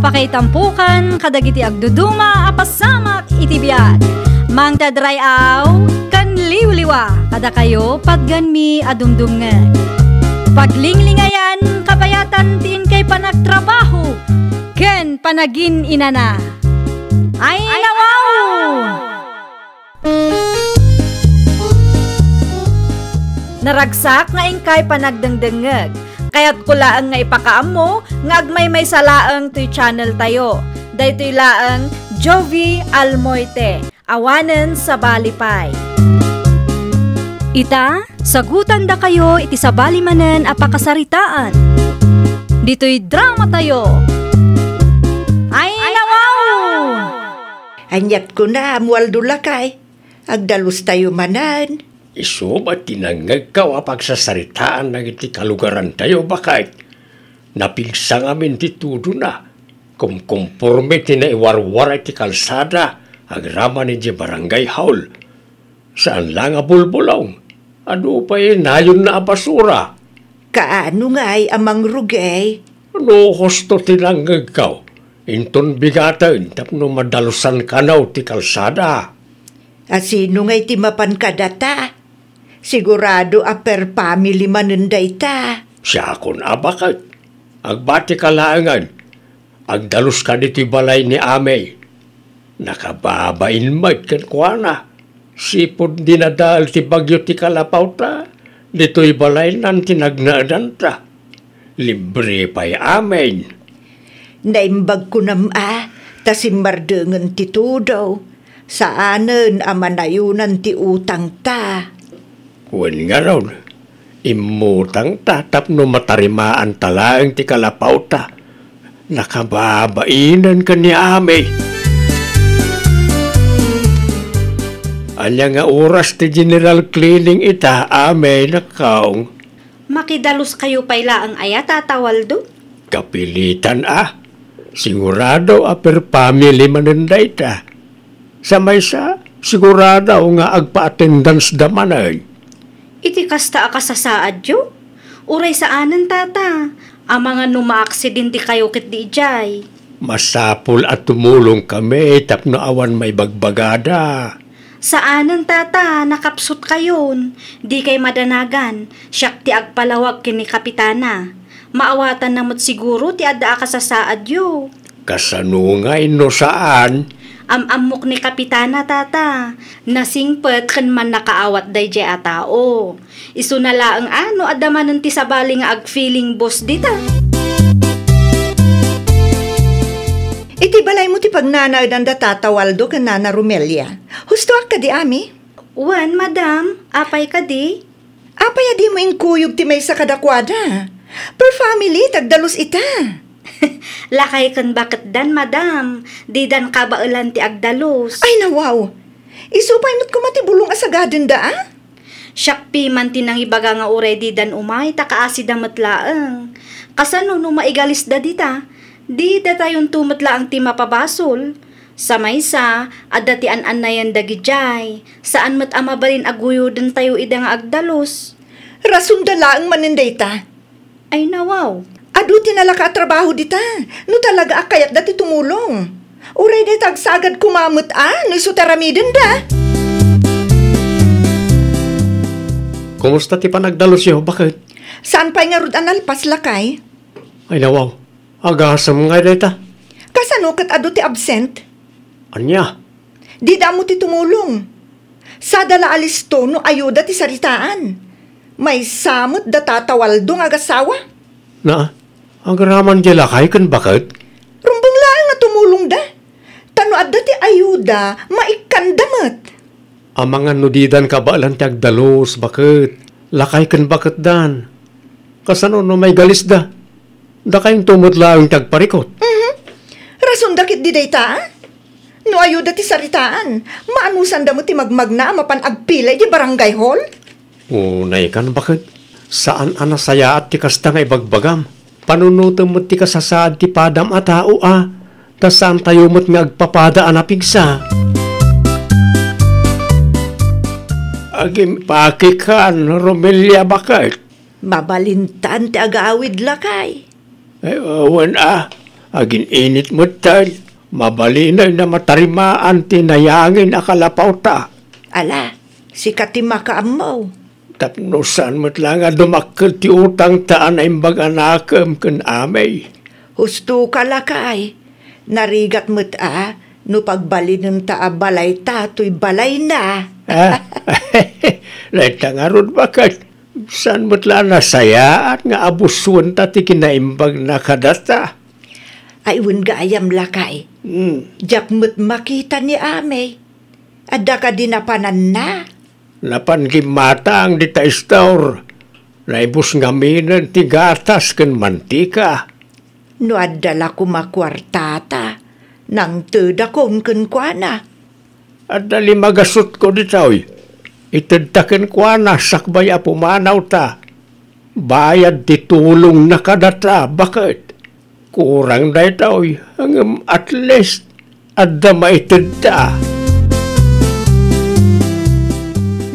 Apakaitampukan, kadagiti agduduma, apasamak itibiyat. Mang tadrayaw, kan liwliwa, kada kayo pagganmi adumdumngan. Paglinglingayan, kabayatan tiin kay panagtrabaho, ken panagin inana. Ay nawaw! Naragsak nga ingkay panagdengdengeg. Kaya't kulaang nga ipakaam mo, nga agmay salaang tuy channel tayo. Daytoy laang Jovi Almoite, awanen sa balipay. Ita, sagutan da kayo iti sa balimanen apakasaritaan. Dito'y drama tayo. Ay nawaw! Anyat ko na, amual dulakay. Agdalus tayo manan. Iso ba tinangag ka pagsasaritaan ng iti kalugaran tayo bakit? Napigsa ngamin ti tudo na. Kung kumporme tinaiwarwara iti kalsada, agraman ni barangay haul. Saan lang bulbulaw? Ano pa nayon na basura? Kaano nga ay amang rugay? Ano husto tinangag ka? Inton bigatan tapno madalusan ka na ti kalsada. Asino nga iti mapan kadata? Sigurado per family manunday ta. Siya akon bakit? Agbati ka laangan. Agdalus ka diti balay ni Amay. Nakababain mat kan kuana. Sipod dinadal ti bagyo ti kalapaw ta. Dito'y balay nan tinagnaadan ta. Libre pa'y Amay. Naimbag ko nama, tasimmardengan ti tudaw. Saanen amanayunan ti utang ta. Wen nga raw, imutang tatap no matarimaan talaang ti kalapaw ta. Nakababainan ka ni Amay. Anya nga oras ti general cleaning ita, Amay, nakaong. Makidalos kayo payla ang aya, Tata Waldo? Kapilitan Sigurado per family manunday ta. Sa may sigurado nga agpa-attendance damanay. Iti kasta akasasaad yo? Uray saanan, Tata? Ang mga numa-aksidente kayo kit di ijay. Masapul at tumulong kami tapno awan may bagbagada. Saanan, Tata? Nakapsut kayon. Di kay madanagan. Siyak ti agpalawag kini kapitana. Maawatan namot siguro ti adda akasasaad yo. Kasanungay no saan? Amok ni kapitana, Tata. Nasingpet kan man nakaawat day jay a tao. Isu na laang adamanan ti sabali nga ag-feeling boss dita. Iti balay mo ti pagnanadan da Tata Waldo kan Nana Romelia. Husto ka di ami? Wan, madam. Apay ka di? Apay adi mo inkuyog ti may sa kadakwada. Per family, tagdalos ita. Lakay kan bakit dan, madam. Di dan kabailan ti agdalos. Ay nawaw. Isupay mo't kumatibulong asagaden da Syakpi man tinang ibaga nga uray di dan umay takaasi da matlaang. Kasano no maigalis da dita? Di da tayon tumatlaang ti mapabasol. Sa maysa, adda ti an na yan dagijay. Saan mat amabalin aguyo den tayo ida nga agdalos. Rason da laang maninday ta. Ay nawaw. Adu tinalaka trabaho dita. No talaga akayat dati tumulong. Uray day tagsagad kumamot no isuteramiden da. Kumusta ti panagdalos yo? Bakit? Saan pa'y nga rud analpas lakay? Ay nawaw. Agasam nga deta. Kasano kat adu ti absent? Anya? Di da mo ti tumulong. Sa dala alisto no ayuda ti saritaan. May samot da Tata Waldo nga agasawa. Na? Agraman di lakay kan bakit? Rumbang lang nga tumulong da. Tano adda ti ayuda, maikandamat. Ang mga nudidan ka ba lang ti agdalos, bakit? Lakay kan bakit dan? Kasano no may galis da? Da kayong tumutlaang tagparikot. Rason dakit di dayta, no ayuda ti saritaan, maanusan da mo ti magmagna mapan agpilay di barangay hall? Unay kan bakit? Saan anasaya at ti kasta nga ibagbagam? Panunutan mo ti kasasaad ti padam at tao tas saan tayo mo't nga agpapada anapigsa? Agim pakikan, Romelia bakit? Mabalintan ti agaawid lakay. Ay, awan Agin init mo tayo. Mabalinay na matarimaan tinayangin akalapaw ta. Ala, si katima ka amaw. Tapnosan mo't lang nga dumakkel ti utang taan ay baganakam kan amay. Husto ka lakay. Narigat mo't no pagbalinin ta balay ta, to'y balay na. Lahat nga ron bakit? Saan mo't lang nasayaan nga abusuan ta ti kinaimbag na kadata? Ay gayam lakay. Jak mo't makita ni amay. Adda ka dinapanan na. Lapan kimata ang dita istor. Naibus ngaminan ti gatas ken mantika. No adala ko makwartata. Nang teda kon kuana. Adali magasot ko ditoy. Itedtaken kuana sakbay apumanaw ta. Bayad ti tulong na kadata. Bakit? Kurang da itoy. Hanggang at least adda maitedta.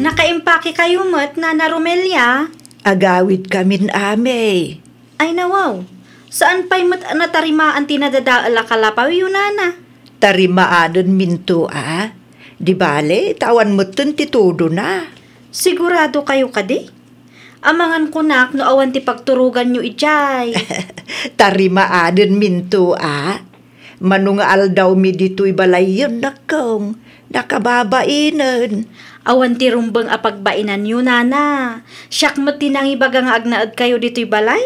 Nakaimpake kayo mo't, Nana Romelia? Agawid kamin ame. Ay nawaw, saan pa'y mo't natarimaan tinadadaala kalapaw yun, Nana? Tarimaanan minto Di bale, tawan mo titudo na. Sigurado kayo kadi? Amangan ko nak no awan ti pagturugan nyo ijay. Tarimaanan minto Manungaal daw mi dito'y balay yun nakong. Nakababainan. Awan ti rumbang apagbainan nyo, Nana. Siyak mo tinangibaga nga agnaad kayo dito'y balay?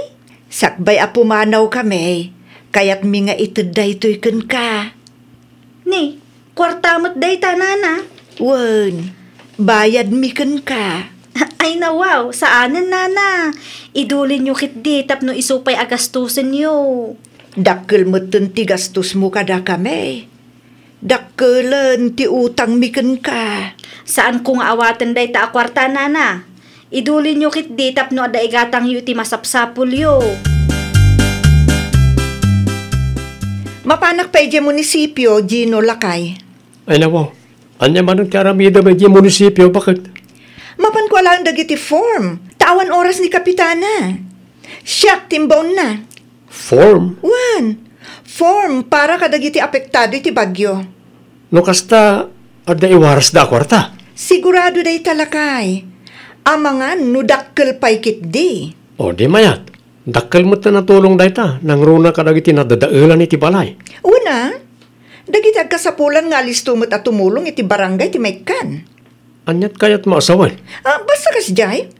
Sakbay apumanaw kami. Kaya't mi nga ituday to'y kun ka. Ni, kwarta mo't day ta, Nana. Wan, bayad mi kun ka. Ay nawaw, saanan, Nana? Idulin nyo kit di tapno isupay agastusin nyo. Dakkel mo ti gastos mo kada kami. Dakkelan ti utang mi kun ka. Saan kung awatan day ta akwarta, Nana? Idulin nyo kit di tapno ada igatang yu ti masapsapul yo. Mapanak pa munisipyo, Gino Lakay. Ay nawaw, anya man ang karamida ba di munisipyo, bakit? Mapan ko lang dagiti form. Tawan oras ni Kapitana. Siyak timbon na. Form? Form para kadagiti apektado iti bagyo. No kasta, ada iwaras da kwarta. Sigurado day talakay. Amangan no dakkel pa'y kitdi. O di mayat, dakkel mo ta natulong da ita, nang runa kadagiti nadadailan iti balay. Una, dagiti agkasapulan nga listumot at tumulong iti barangay ti Maykan. Anyat kayat maasawan? Basta kas jay.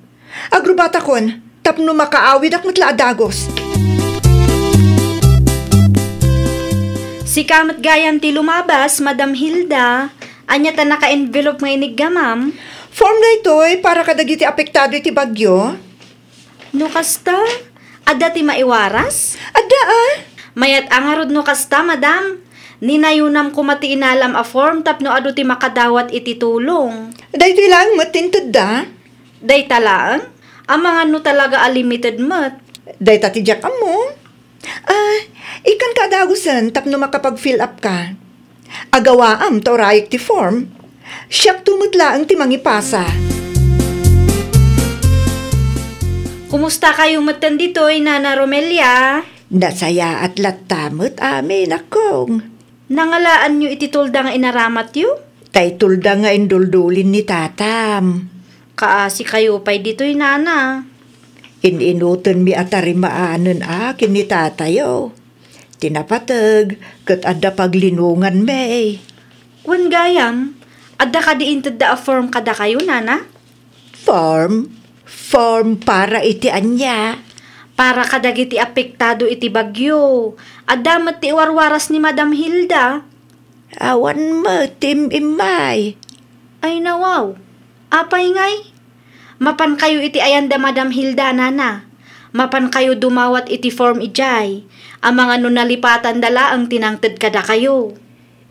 Agrubata kon, tapno makaawid ak matla adagos. Si kamat gayam ti lumabas, Madam Hilda. Anya ta naka-envelope nga inigga, ma'am. Form na ito'y para kadagiti apektado iti bagyo. No kasta, ada ti maiwaras? Ada Mayat angarod no kasta, madam. Ninayunam ko mati inalam a form tapno adu ti makadawat iti tulong. Dahito lang matintad da. Day talaan, amangan no talaga a limited mat. Dahito ti Jack mo. Ikan kadagusan tapno makapag-fill up ka. Agawaam to rayik ti form. Siyak tumutlaang ti mangipasa. Kumusta kayo matan dito'y, Nana Romelia? Nasaya at latamot amin akong. Nangalaan nyo ititulda nga inaramat yu? Tay tulda nga induldulin ni tatam. Kaasi kayo pa'y dito'y, Nana. Ininutan mi atarimaanan akin ni tatayo. Tinapatag, kat adda paglinungan may. Wan gayam, adda ka diintad da a form kada kayo, Nana? Form para iti anya. Para kadagiti apektado iti bagyo. Adamat ti warwaras ni Madam Hilda. Awan mo, Tim Imay. Ay nawaw, apay ngay. Mapan kayo iti ayanda Madam Hilda, Nana. Mapan kayo dumawat iti form ijay. Ang mga nunalipatan dala ang tinangtad kada kayo.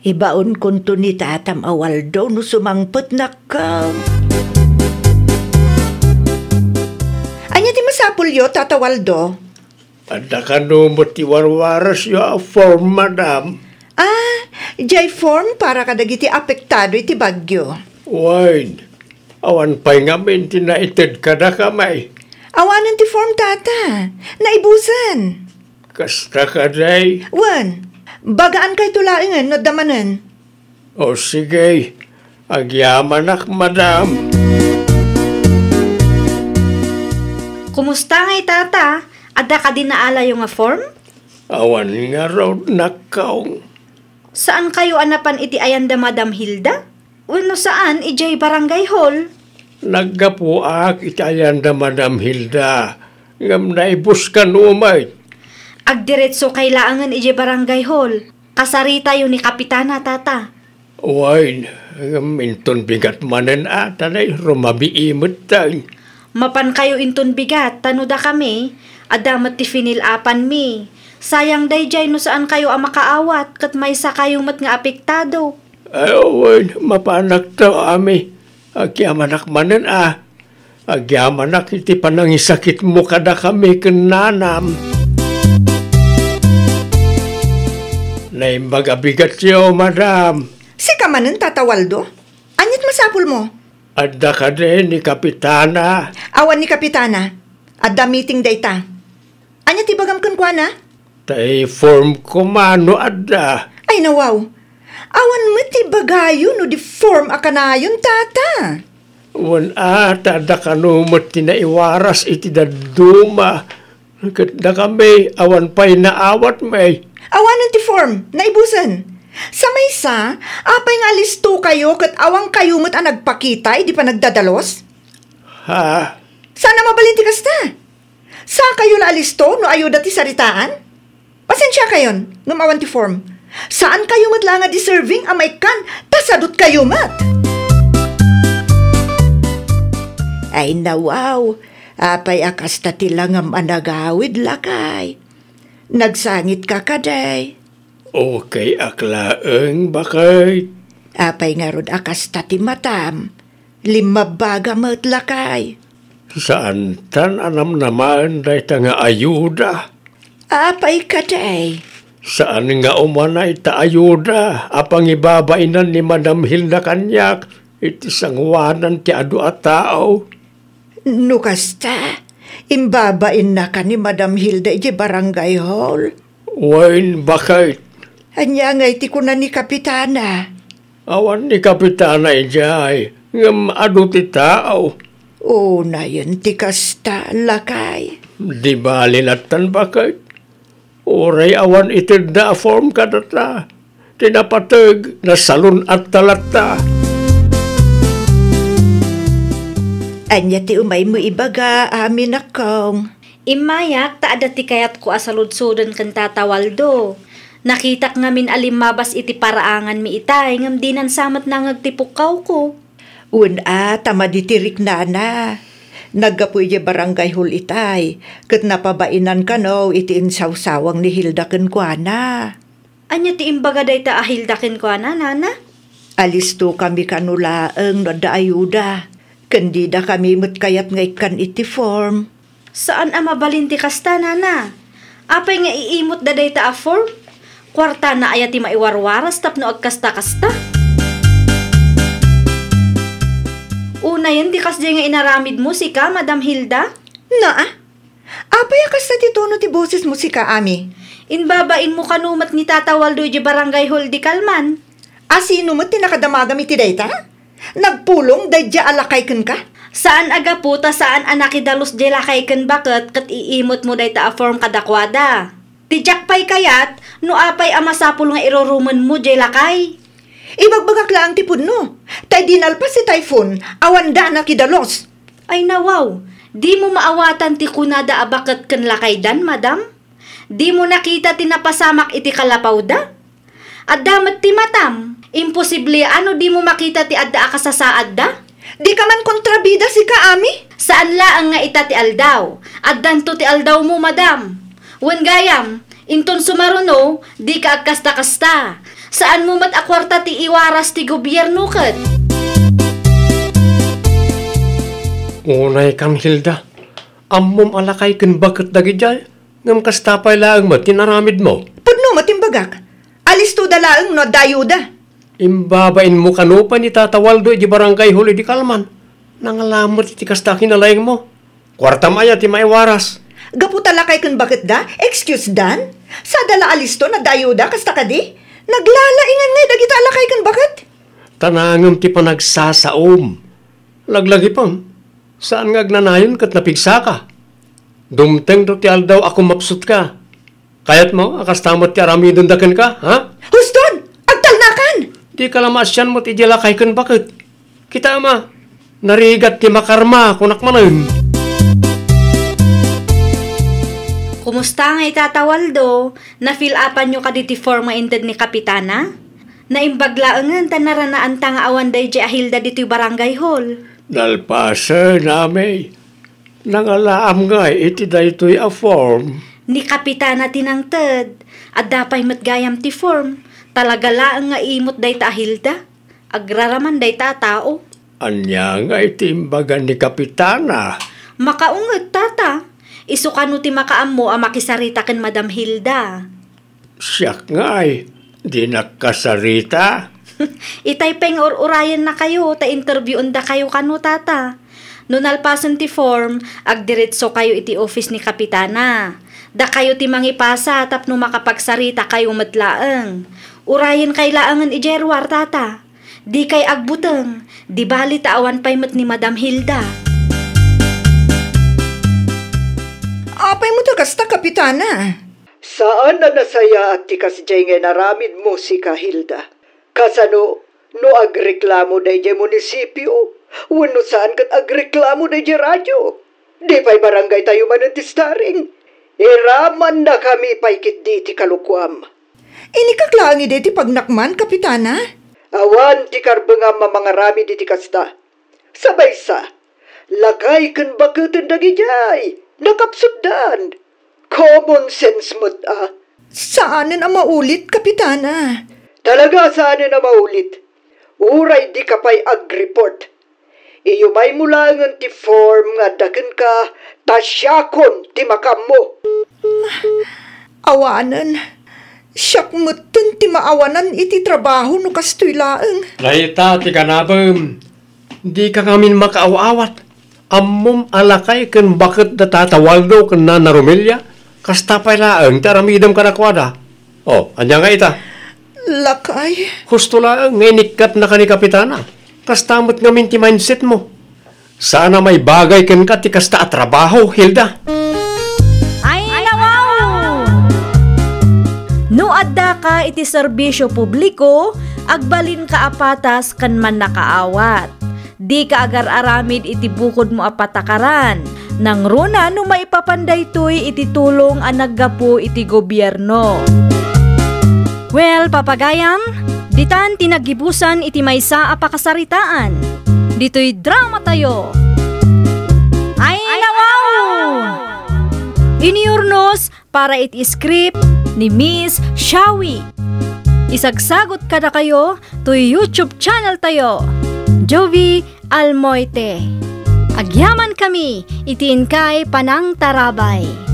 Ibaon kunto ni tatam awaldo no sumangpot na ka. Anya ti masapulyo, Tata Waldo? Ada ka numot ti warwaras yo a form, madam. Jay form para kadagiti apektado iti bagyo. Wine, awan pa'y ngamin tinaited ka na kamay. Awanan ti form, Tata. Naibusan. Kasta ka day. Wan, bagaan kay tulaingan no damanan. O sige, agyamanak madam. Kumusta ngay tata? Ada ka din naala yung form? Awan nga raw nakaw. Saan kayo anapan iti ayanda Madam Hilda? Uno saan ijay barangay hall? Naggapuak itayan da Madam Hilda. Ngam naibus ka numay. Agdiretso kay laangan ijay barangay hall. Kasarita yun ni Kapitana tata. Wain, ngam inton bigat manen atanay rumabiimot tayo. Mapan kayo inton bigat, tanuda kami. Adamat ti finilapan mi. Sayang dayjay no saan kayo ang makaawat kat may sa kayo mat nga apektado. Awan, mapanak to ami. Agyamanak manen Agyamanak iti panangisakit mo kada kami kenanam. Naimbag abigat siyo, madam. Si kamanan Tata Waldo? Anyat masapul mo? Adda ka din ni Kapitana. Awan ni Kapitana. Adda meeting dayta. Anyat ibagam kan kwa na? Tay form kumano adda. Ay nawaw. Awan mati bagayo no di form akanayon tata. Wan tada kanumot tinaiwaras iti daduma. Kat da kami awan pa'y naawat may. Awanan ti form, naibusan. Sa maysa, apay nga listo kayo kat awang kayo mo't ang nagpakitay, di pa nagdadalos? Ha? Sana mabalinti kasta. Sa kayo la listo no ayo dati saritaan? Pasensya kayon, ngam awan ti form. Saan kayo mat lang nga deserving amay kan, tasadot kayo mat? Ay nawaw, apay akasta tilang ang anagawid lakay. Nagsangit ka kaday. Okay, aklaeng bakit? Apay nga rod akasta ti matam. Limabaga mat lakay. Saan tan anam naman day nga ayuda? Apay kaday. Saan nga umanay ta ayuda? Apang ibabainan ni Madam Hilda kanyak. Iti sangwanan ti adu at tao. Nukasta, imbabain na ka ni Madam Hilda iti barangay hall. Wain bakit? Anya nga iti kuna ni Kapitana. Awan ni Kapitana ijay. Ngam adu ti tao. O na yun ti kasta lakay. Di ba linatan bakit? Oray awan itid na form kadata. Tinapatag na salon at talata. Anya ti umay mo ibaga amin akong. Imayak ta adati kayat ko asaludsudan kan Tata Waldo. Nakitak ngamin alimabas iti paraangan mi itay ngam dinan samat na ngagtipukaw ko. Tama ditirik na na. Naggapoy di barangay hall itay. Kat napabainan ka no, iti insawsawang ni Hilda kenkwana. Anya ti imbaga day ta ahilda kenkwana, nana? Alisto kami kanulaeng no da ayuda. Kandida kami mat kayat nga ikan iti form. Saan ang mabalinti kasta, nana? Apay nga iimot da day ta a form? Kwarta na ayati maiwarwaras tapno agkasta-kasta? Una yan, di kasdi nga inaramid musika, Madam Hilda? Apay akas na titono ti boses musika, ami. Inbabain mo kanumat ni Tata Waldo di barangay hall di Kalman. Sino mo tinakadamagam iti dayta? Nagpulong dadya alakay ken ka? Saan aga puta saan anakidalos di lakay ken bakit kat iimot mo day ta a form kadakwada? Tijak pay kayat, no apay amasapul nga iroruman mo di lakay. Ibagbagak lang ti pudno. Tay dinalpas si typhoon, awan da na kidalos. Ay nawaw, di mo maawatan ti kunada abakat ken lakay dan, madam? Di mo nakita tinapasamak iti kalapaw da? At damat ti matam, imposible ano di mo makita ti adda akasasaad da? Di ka man kontrabida si kaami? Saan laang nga ita ti aldaw? Addanto ti aldaw mo, madam. Wen gayam, inton sumaruno, di ka agkasta-kasta. Saan mo mat akwarta ti iwaras ti gobyerno ket? Unay kang Hilda. Ammom alakay ken bakit dagijay? Ngam kastapay laang mat tinaramid mo. Pudno matimbagak. Alis to dalaang no dayuda. Imbabain mo kanupa ni Tata Waldo di barangay huli di Kalman. Nangalamot iti kasta kinalayang mo. Kwarta maya ti maiwaras. Gaputala kay kun bakit da? Excuse dan? Sa dala alisto na dayuda kasta kadi? Naglalaingan ngay dagita alakay kun bakit? Tanangam ti panagsasaom. Laglagi pam. Saan nga agnanayon kat napigsa ka? Dumteng do ti aldaw ako mapsut ka. Kayat mo, akastamot ti aramidon daken ka, ha? Huston! Agtalnakan! Di ka lamasyan mo ti jalakay kun bakit? Kita ama, narigat ti makarma kunak manen. Kumusta nga itatawaldo? Na-fill upan nyo ka diti form nga inted ni Kapitana? Naimbaglaangan tanaranaan ta nga awan day di ahilda diti barangay hall. Nalpasa nami. Nangalaam nga iti daytoy a form. Ni Kapitana tinangted. At dapay matgayam ti form. Talaga laang nga imot day ta ahilda. Agraraman day ta tao. Anya nga iti imbagan ni Kapitana. Makaunget tata. Isukano ti makaammo a makisarita ken Madam Hilda. Siyak nga di nakasarita. Itay peng urayan na kayo, ta interview da kayo kano tata. No nalpasan ti form, agdiretso kayo iti office ni Kapitana. Da kayo ti mangipasa tapno makapagsarita kayo matlaeng. Urayan kay laangan ijerwar tata. Di kay agbuteng, di bali taawan pay mat ni Madam Hilda. Apay mo to kasta, Kapitana? Saan na nasaya at tikas jay nga naramid mo si Hilda? Kasano, no agreklamo day jay munisipyo, wano saan kat agreklamo day jay radyo. Di pa'y barangay tayo manantistaring. Iraman na kami paikit di ti kalukwam. Inikaklangi di ti pagnakman, Kapitana? Awan ti karbanga mamangarami di ti kasta. Sabay sa, lagay kan bakutan dagi jay, nakapsuddan. Common sense mo't Saanin ang maulit, Kapitana? Talaga saan na maulit. Uray di ka pa'y ag-report. Iyumay mo lang ang ti form nga dagan ka, tasyakon ti makam mo. Awanan. Siyak mutin ti maawanan iti trabaho no kastoy laeng. Laita ti kanabem. Di ka kamin makaawawat. Ammom alakay ken bakit datatawaldo ken na Romilya. Kasta pa'y laeng ti aramidam ka nakwada. Oh, anya nga ita. Lakay. Husto lang, nginikat na ka ni Kapitana. Kastamot ngamin ti mindset mo. Sana may bagay ken ka ti kasta at trabaho, Hilda. Ay, nawaw! No adda ka iti serbisyo publiko, agbalin ka apatas kan man nakaawat. Di ka agar-aramid iti bukod mo apatakaran. Nang runa no maipapanday to'y iti tulong ang naggapu iti gobyerno. Well, papagayam, ditan tinagibusan iti maysa a pakasaritaan. Dito'y drama tayo. Ay, nawaw! Iniurnos para iti script ni Miss Shawi. Isagsagot kada kayo to YouTube channel tayo, Jovi Almoite. Agyaman kami, itiin kay Panang Tarabay.